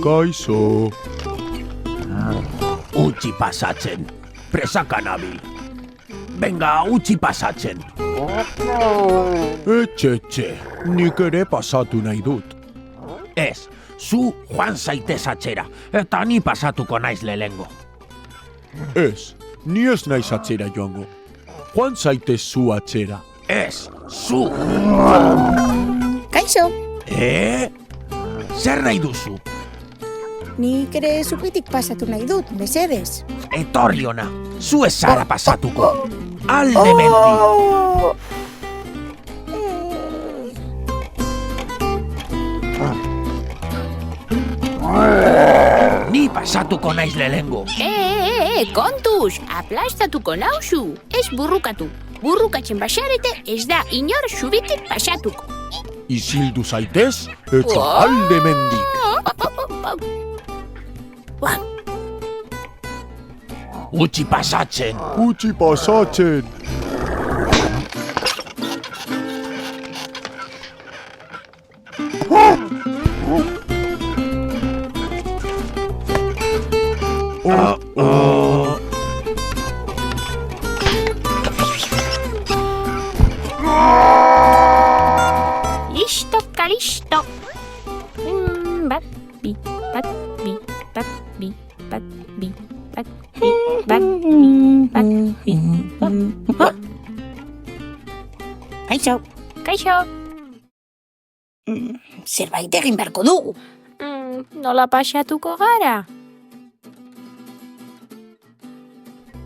Kaixo. Utzi pasatzen, presaka nabil. Venga, utzi pasatzen. Etxe, nik ere pasatu nahi dut. Ez, zu joan zaitez atzera, eta ni pasatuko naiz lehengo. Ez, ni ez naiz atzera joango. Joan zaitez zu atzera. Ez, zu. Kaixo, Zer nahi duzu? nik ere zupitik pasatu nahi dut, mesedez. Etorri ona, zu ez zara pasatuko. Alde mendi. Ni pasatuko naiz lehengo. Kontuz, aplastatuko nauzu. Ez burrukatu. Burrukatzen basarete ez da inor zubitik pasatuko. Isildu zaitez, eta alde mendik. Utzi pasatzen. Utzi pasatzen. Listo, calisto. Kaixo, Kaixo. zerbait egin beharko dugu. Nola pasatuko gara?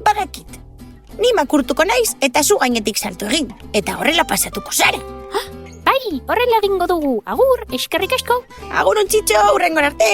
Badakit. Ni makurtuko naiz eta zu gainetik salto egin. Eta horrela pasatuko zara. Bai, horrela egingo dugu. Agur, eskerrik asko. Agur ontzitxo, hurrengor arte!